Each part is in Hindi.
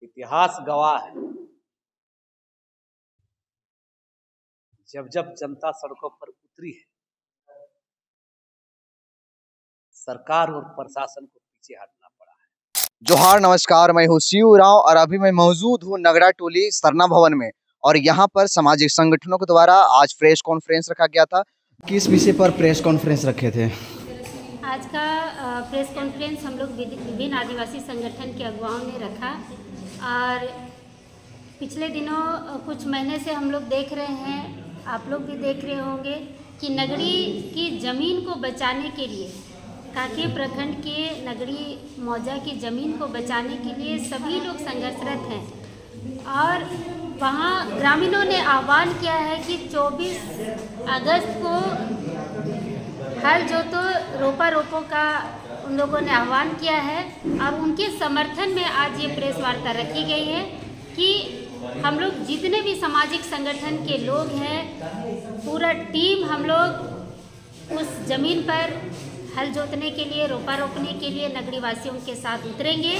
इतिहास गवाह है, जब जब जनता सड़कों पर उतरी है, सरकार और प्रशासन को पीछे हटना पड़ा है। जोहार, नमस्कार। मैं हूँ शिव राव और अभी मैं मौजूद हूँ नगड़ा टोली सरना भवन में। और यहाँ पर सामाजिक संगठनों के द्वारा आज प्रेस कॉन्फ्रेंस रखा गया था। किस विषय पर प्रेस कॉन्फ्रेंस रखे थे? आज का प्रेस कॉन्फ्रेंस हम लोग विभिन्न आदिवासी संगठन के अगुवाओं ने रखा। और पिछले दिनों कुछ महीने से हम लोग देख रहे हैं, आप लोग भी देख रहे होंगे कि नगड़ी की ज़मीन को बचाने के लिए, कांकेर प्रखंड के नगड़ी मौजा की ज़मीन को बचाने के लिए सभी लोग संघर्षरत हैं। और वहाँ ग्रामीणों ने आह्वान किया है कि 24 अगस्त को हल जोतो रोपा रोपो का उन लोगों ने आह्वान किया है। और उनके समर्थन में आज ये प्रेस वार्ता रखी गई है कि हम लोग जितने भी सामाजिक संगठन के लोग हैं, पूरा टीम हम लोग उस ज़मीन पर हल जोतने के लिए, रोपा रोपने के लिए नगरी वासियों के साथ उतरेंगे।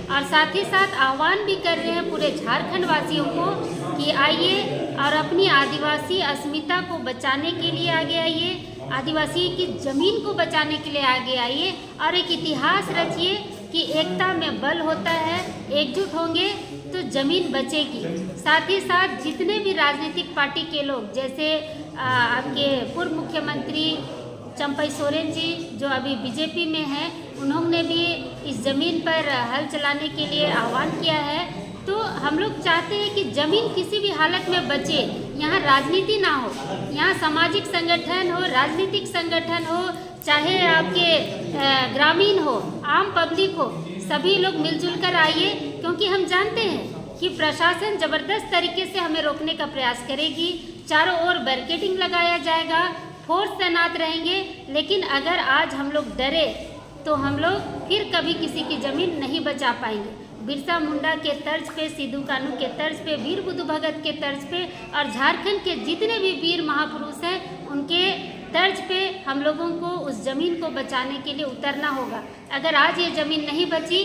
और साथ ही साथ आह्वान भी कर रहे हैं पूरे झारखंड वासियों को कि आइए और अपनी आदिवासी अस्मिता को बचाने के लिए आगे आइए, आदिवासी की ज़मीन को बचाने के लिए आगे आइए और एक इतिहास रचिए कि एकता में बल होता है, एकजुट होंगे तो ज़मीन बचेगी। साथ ही साथ जितने भी राजनीतिक पार्टी के लोग, जैसे आपके पूर्व मुख्यमंत्री चंपई सोरेन जी जो अभी बीजेपी में हैं, उन्होंने भी इस ज़मीन पर हल चलाने के लिए आह्वान किया है। तो हम लोग चाहते हैं कि ज़मीन किसी भी हालत में बचे, यहाँ राजनीति ना हो, यहाँ सामाजिक संगठन हो, राजनीतिक संगठन हो, चाहे आपके ग्रामीण हो, आम पब्लिक हो, सभी लोग मिलजुल कर आइए। क्योंकि हम जानते हैं कि प्रशासन ज़बरदस्त तरीके से हमें रोकने का प्रयास करेगी, चारों ओर बैरिकेडिंग लगाया जाएगा, फोर्स तैनात रहेंगे। लेकिन अगर आज हम लोग डरे तो हम लोग फिर कभी किसी की ज़मीन नहीं बचा पाएंगे। बिरसा मुंडा के तर्ज पे, सिद्धू कानू के तर्ज पे, वीर बुद्धू भगत के तर्ज पे और झारखंड के जितने भी वीर महापुरुष हैं उनके तर्ज पे हम लोगों को उस ज़मीन को बचाने के लिए उतरना होगा। अगर आज ये ज़मीन नहीं बची,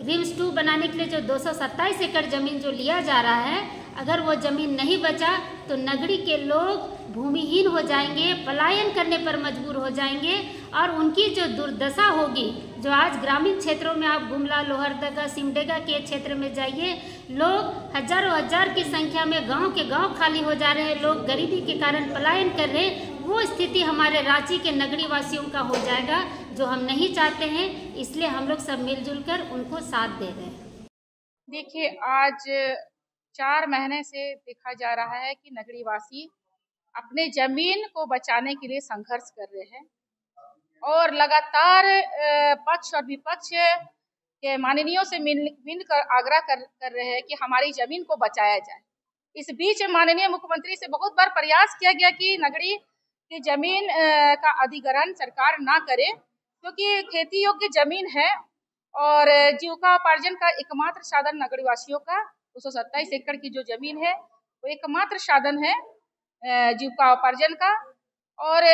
रिम्स 2 बनाने के लिए जो 227 एकड़ ज़मीन जो लिया जा रहा है, अगर वो ज़मीन नहीं बचा तो नगरी के लोग भूमिहीन हो जाएंगे, पलायन करने पर मजबूर हो जाएंगे। और उनकी जो दुर्दशा होगी, जो आज ग्रामीण क्षेत्रों में आप गुमला, लोहरदगा, सिमडेगा के क्षेत्र में जाइए, लोग हजारों हजार की संख्या में गांव के गांव खाली हो जा रहे हैं, लोग गरीबी के कारण पलायन कर रहे हैं। वो स्थिति हमारे रांची के नगरी वासियों का हो जाएगा, जो हम नहीं चाहते हैं। इसलिए हम लोग सब मिलजुल कर उनको साथ दे रहे हैं। देखिए, आज 4 महीने से देखा जा रहा है कि नगरी वासी अपने जमीन को बचाने के लिए संघर्ष कर रहे हैं और लगातार पक्ष और विपक्ष के माननीयों से मिलकर आग्रह कर रहे हैं कि हमारी जमीन को बचाया जाए। इस बीच माननीय मुख्यमंत्री से बहुत बार प्रयास किया गया कि नगरी की जमीन का अधिग्रहण सरकार ना करे, क्योंकि खेती योग्य जमीन है और जीविकोपार्जन का एकमात्र साधन नगरी वासियों का 227 एकड़ की जो जमीन है वो एकमात्र साधन है जीविकोपार्जन का। और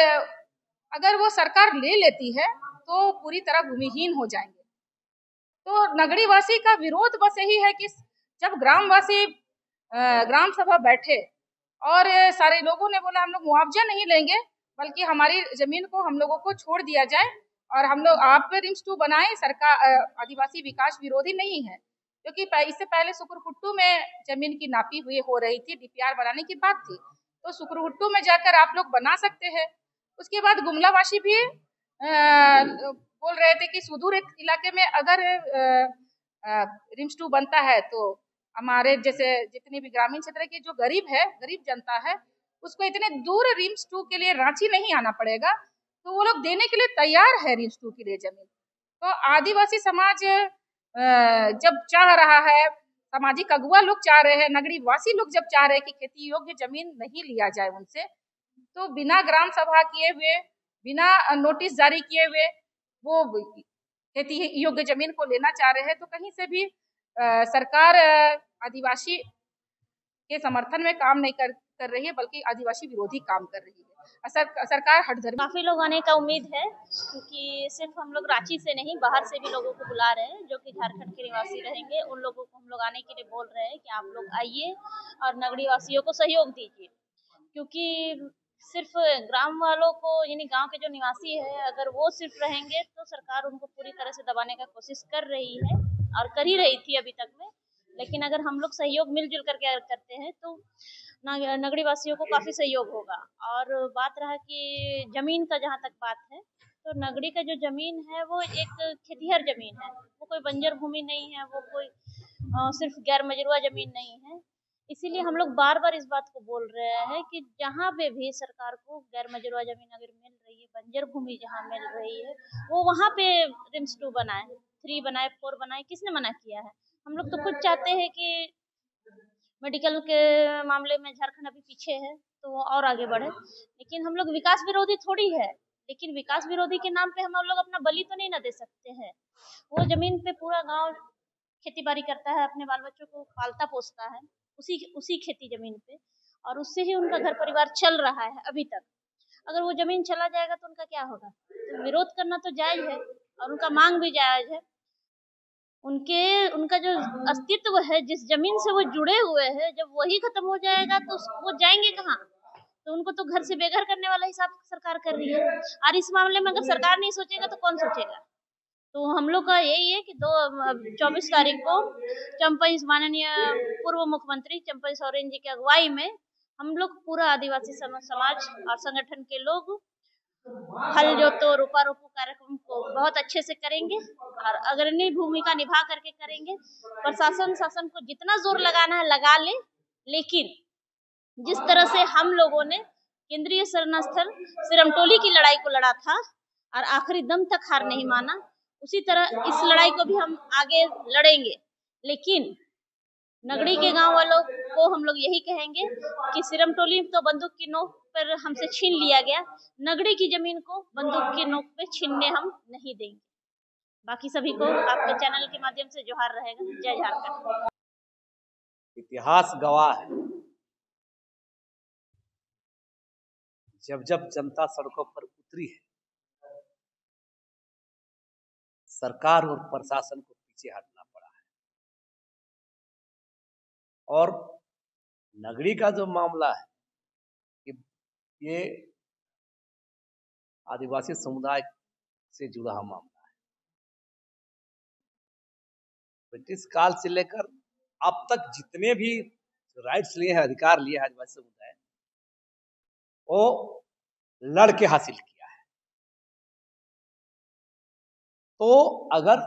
अगर वो सरकार ले लेती है तो पूरी तरह भूमिहीन हो जाएंगे। तो नगरी वासी का विरोध बस यही है कि जब ग्रामवासी ग्राम सभा बैठे और सारे लोगों ने बोला हम लोग मुआवजा नहीं लेंगे, बल्कि हमारी जमीन को हम लोगों को छोड़ दिया जाए और हम लोग आप रिम्स 2 बनाए। सरकार आदिवासी विकास विरोधी नहीं है, क्योंकि इससे पहले सुकुरहुट्टू में जमीन की नापी हुई हो रही थी, डीपीआर बनाने की बात थी, तो सुकुरहुट्टू में जाकर आप लोग बना सकते हैं। उसके बाद गुमलावासी भी बोल रहे थे कि सुदूर इलाके में अगर रिम्स 2 बनता है तो हमारे जैसे जितने भी ग्रामीण क्षेत्र के जो गरीब जनता है, उसको इतने दूर रिम्स 2 के लिए रांची नहीं आना पड़ेगा, तो वो लोग देने के लिए तैयार है रिम्स 2 के लिए जमीन। तो आदिवासी समाज जब चाह रहा है, सामाजिक अगुवा लोग चाह रहे हैं, नगरी वासी लोग जब चाह रहे हैं कि खेती योग्य जमीन नहीं लिया जाए उनसे, तो बिना ग्राम सभा किए हुए, बिना नोटिस जारी किए हुए वो खेती योग्य जमीन को लेना चाह रहे हैं, तो कहीं से भी सरकार आदिवासी के समर्थन में काम नहीं कर रही है, बल्कि आदिवासी विरोधी काम कर रही है। सरकार हठधर्मी। काफी लोग आने का उम्मीद है, क्योंकि सिर्फ हम लोग रांची से नहीं, बाहर से भी लोगों को बुला रहे हैं जो कि झारखंड के निवासी रहेंगे। उन लोगों को हम लोग आने के लिए बोल रहे हैं कि आप लोग आइए और नगड़ी वासियों को सहयोग दीजिए, क्योंकि सिर्फ ग्राम वालों को, यानी गांव के जो निवासी है, अगर वो सिर्फ रहेंगे तो सरकार उनको पूरी तरह से दबाने का कोशिश कर रही है और कर ही रही थी अभी तक में। लेकिन अगर हम लोग सहयोग मिलजुल करके अगर करते हैं तो नगड़ी वासियों को काफी सहयोग होगा। और बात रहा कि जमीन का, जहाँ तक बात है, तो नगड़ी का जो जमीन है वो एक खेतिहर जमीन है, वो कोई बंजर भूमि नहीं है, वो कोई सिर्फ गैर मजरूआ जमीन नहीं है। इसीलिए हम लोग बार बार इस बात को बोल रहे हैं कि जहाँ पे भी सरकार को गैर मजरूआ जमीन अगर मिल रही है, बंजर भूमि जहाँ मिल रही है, वो वहाँ पे रिम्स 2 बनाए, 3 बनाए, 4 बनाए। किसने मना किया है? हम लोग तो खुद चाहते हैं कि मेडिकल के मामले में झारखंड अभी पीछे है तो वो और आगे बढ़े, लेकिन हम लोग विकास विरोधी थोड़ी है। लेकिन विकास विरोधी के नाम पे हम लोग अपना बलि तो नहीं ना दे सकते हैं। वो जमीन पे पूरा गांव खेती बाड़ी करता है, अपने बाल बच्चों को पालता पोसता है उसी खेती जमीन पे, और उससे ही उनका घर परिवार चल रहा है अभी तक। अगर वो जमीन चला जाएगा तो उनका क्या होगा? तो विरोध करना तो जायज है और उनका मांग भी जायज है। उनका जो अस्तित्व है, जिस जमीन से वो जुड़े हुए हैं, जब वही खत्म हो जाएगा तो वो जाएंगे कहाँ? तो उनको तो घर से बेघर करने वाला हिसाब सरकार कर रही है। और इस मामले में अगर सरकार नहीं सोचेगा तो कौन सोचेगा? तो हम लोग का यही है कि 24 तारीख को चंपई, माननीय पूर्व मुख्यमंत्री चंपई सोरेन जी की अगुवाई में हम लोग पूरा आदिवासी समाज और संगठन के लोग हल जोतो रोपा रोपो कार्यक्रम को बहुत अच्छे से करेंगे और अग्रणी भूमिका निभा करके करेंगे। प्रशासन शासन को जितना जोर लगाना है लगा ले, लेकिन जिस तरह से हम लोगों ने केंद्रीय शरण स्थल सिरमटोली की लड़ाई को लड़ा था और आखिरी दम तक हार नहीं माना, उसी तरह इस लड़ाई को भी हम आगे लड़ेंगे। लेकिन नगड़ी के गांव वालों को हम लोग यही कहेंगे कि सिरमटोली तो बंदूक की नोक पर हमसे छीन लिया गया, नगड़ी की जमीन को बंदूक की नोक पे छीनने हम नहीं देंगे। बाकी सभी को आपके चैनल के माध्यम से जोहार रहेगा। जय झारखंड। इतिहास गवाह है, जब जब जनता सड़कों पर उतरी है, सरकार और प्रशासन को पीछे हटना पड़ा है। और नगरी का जो मामला है, ये आदिवासी समुदाय से जुड़ा मामला है। ब्रिटिश काल से लेकर अब तक जितने भी राइट्स लिए हैं, अधिकार लिए हैं आदिवासी समुदाय, वो लड़के हासिल किया है। तो अगर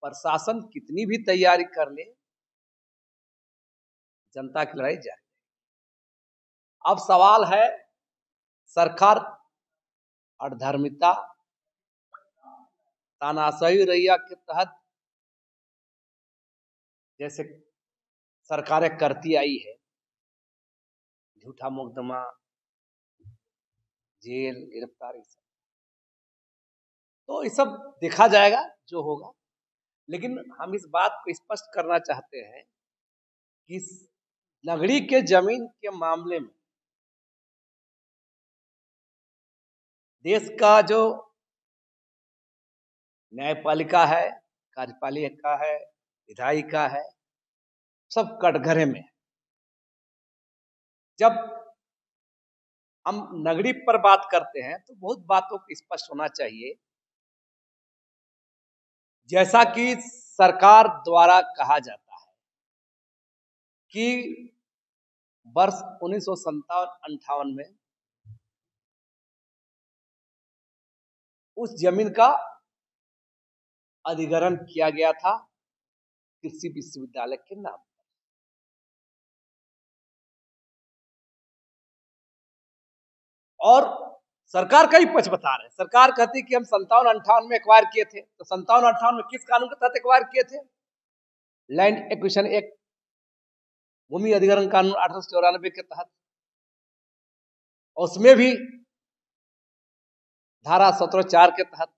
प्रशासन कितनी भी तैयारी कर ले, जनता की लड़ाई जारी है। अब सवाल है, सरकार अधर्मिता, तानाशाही रैया के तहत जैसे सरकारें करती आई है, झूठा मुकदमा, जेल, गिरफ्तारी, तो ये सब देखा जाएगा जो होगा। लेकिन हम इस बात को स्पष्ट करना चाहते हैं कि नगरी के जमीन के मामले में देश का जो न्यायपालिका है, कार्यपालिका है, विधायिका है, सब कटघरे में है। जब हम नगरी पर बात करते हैं तो बहुत बातों को स्पष्ट होना चाहिए। जैसा कि सरकार द्वारा कहा जाता है कि वर्ष 1957-58 में उस जमीन का अधिग्रहण किया गया था कृषि विश्वविद्यालय के नाम पर। और सरकार का ही पक्ष बता रहे हैं। सरकार कहती कि हम 57-58 में एक्वायर किए थे, तो 57-58 में किस कानून के तहत एक्वायर किए थे? लैंड एक्विजिशन एक्ट, भूमि अधिग्रहण कानून 1894 के तहत। उसमें भी धारा 17(4) के तहत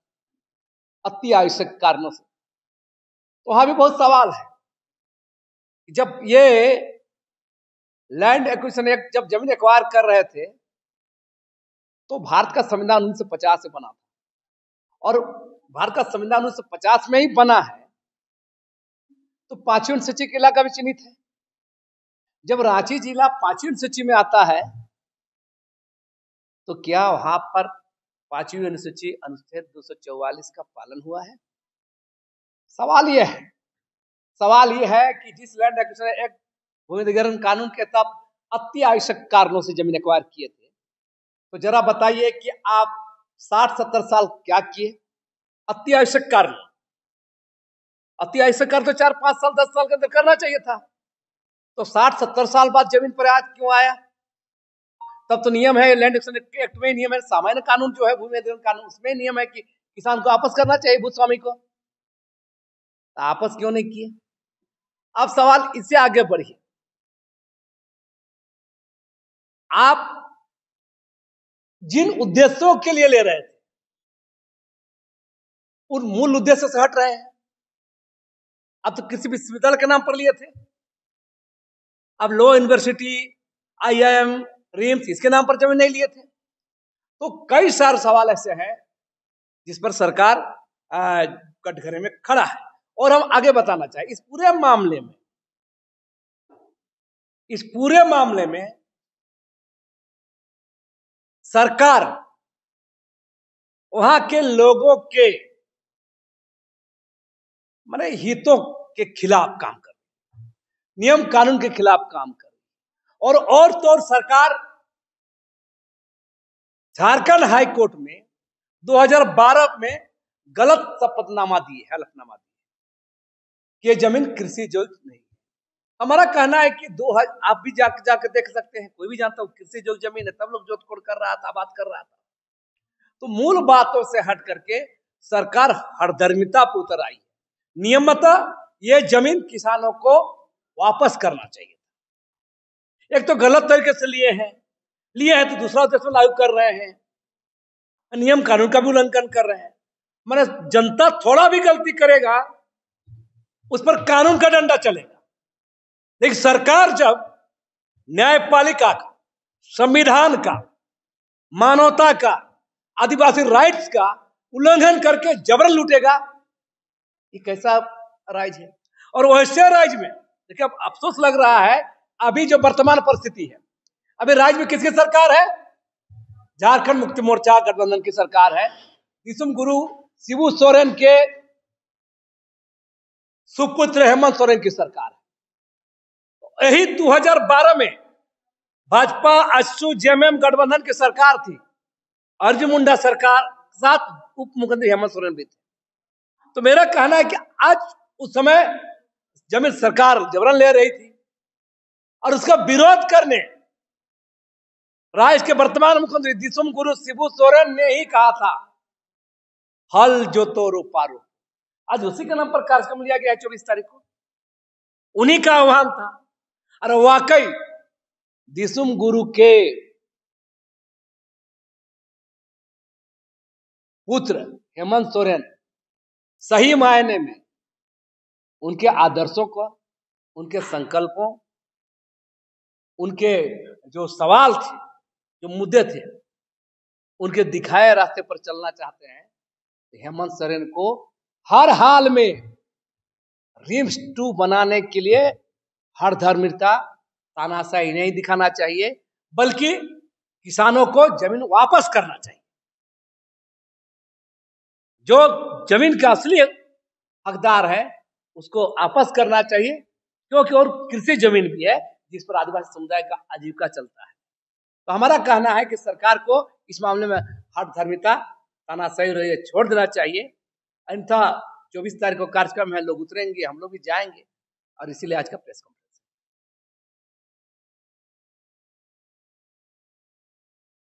अति आवश्यक कारणों से। तो वहां भी बहुत सवाल है। जब ये लैंड एक्विजिशन एक्ट, जब जमीन एक्वायर कर रहे थे तो भारत का संविधान 1950 से बना था, और भारत का संविधान 1950 में ही बना है, तो पांचवी अनुसूची का इलाका भी चिन्हित है। जब रांची जिला पांचवी अनुसूची में आता है, तो क्या वहां पर पांचवी अनुसूची अनुच्छेद 244 का पालन हुआ है? सवाल यह है कि जिस लैंड एक्विजिशन एक्ट भूमि अधिग्रहण कानून के तहत अति आवश्यक कारणों से जमीन एक्वायर किए थे, तो जरा बताइए कि आप 60-70 साल क्या किए? अति आवश्यक कारण तो 4-5 साल 10 साल के अंदर करना चाहिए था। तो 60-70 साल बाद जमीन पर आज क्यों आया? तब तो नियम है, लैंड एक्विजिशन एक्ट में नियम है, सामान्य कानून जो है भूमि अधिग्रहण कानून, उसमें नियम है कि किसान को वापस करना चाहिए भूस्वामी को। तो आपस क्यों नहीं किए? अब सवाल इससे आगे बढ़िए, आप जिन उद्देश्यों के लिए ले रहे थे उन मूल उद्देश्य से हट रहे हैं। अब तो कृषि विश्वविद्यालय के नाम पर लिए थे, अब लॉ यूनिवर्सिटी, IIM, रिम्स, इसके नाम पर जमीन नहीं लिए थे। तो कई सारे सवाल ऐसे हैं जिस पर सरकार कटघरे में खड़ा है। और हम आगे बताना चाहें, इस पूरे मामले में सरकार वहां के लोगों के माने हितों के खिलाफ काम कर रही, नियम कानून के खिलाफ काम कर रही। और तो और सरकार झारखंड हाई कोर्ट में 2012 में गलत शपथनामा दी, हलफनामा दी कि ये जमीन कृषि योग्य नहीं है। हमारा कहना है कि आप भी जाके देख सकते हैं, कोई भी जानता हो कृषि योग्य जमीन है, तब लोग जोत कोड़ कर रहा था, बात कर रहा था। तो मूल बातों से हट करके सरकार हठधर्मिता पर उतर आई। नियमतः ये जमीन किसानों को वापस करना चाहिए। एक तो गलत तरीके से लिए हैं तो दूसरा उद्देश्य लागू कर रहे हैं, नियम कानून का भी उल्लंघन कर रहे हैं। माने जनता थोड़ा भी गलती करेगा उस पर कानून का डंडा चलेगा। लेकिन सरकार जब न्यायपालिका का, संविधान का, मानवता का, आदिवासी राइट्स का उल्लंघन करके जबरन लूटेगा, ये कैसा राज्य है? और वैसे राज्य में देखिए, अब अफसोस लग रहा है, अभी जो वर्तमान परिस्थिति है, अभी राज्य में किसकी सरकार है? झारखंड मुक्ति मोर्चा गठबंधन की सरकार है। दिसुम गुरु शिबू सोरेन के सुपुत्र हेमंत सोरेन की सरकार है। यही 2012 में भाजपा ASU JMM गठबंधन की सरकार थी, अर्जुन मुंडा सरकार, साथ उप मुख्यमंत्री हेमंत सोरेन भी थे। तो मेरा कहना है कि आज उस समय जमीन सरकार जबरन ले रही थी, और उसका विरोध करने राज्य के वर्तमान मुख्यमंत्री दिसुम गुरु शिबू सोरेन ने ही कहा था, हल जोतो रोपारो। आज उसी के नाम पर कार्यक्रम लिया गया है 24 तारीख को, उन्हीं का आह्वान था। और वाकई दिसुम गुरु के पुत्र हेमंत सोरेन सही मायने में उनके आदर्शों को, उनके संकल्पों, उनके जो सवाल थे, जो मुद्दे थे, उनके दिखाए रास्ते पर चलना चाहते हैं। हेमंत सोरेन को हर हाल में रिम्स 2 बनाने के लिए हठधर्मिता, तानाशाही नहीं दिखाना चाहिए, बल्कि किसानों को जमीन वापस करना चाहिए। जो जमीन का असली हकदार है उसको वापस करना चाहिए, क्योंकि और कृषि जमीन भी है जिस पर आदिवासी समुदाय का आजीविका चलता है। तो हमारा कहना है कि सरकार को इस मामले में हठधर्मिता, तानाशाही छोड़ देना चाहिए। अन्यथा 24 तारीख को कार्यक्रम है, लोग उतरेंगे, हम लोग भी जाएंगे, और इसीलिए आज का प्रेस कॉन्फ्रेंस।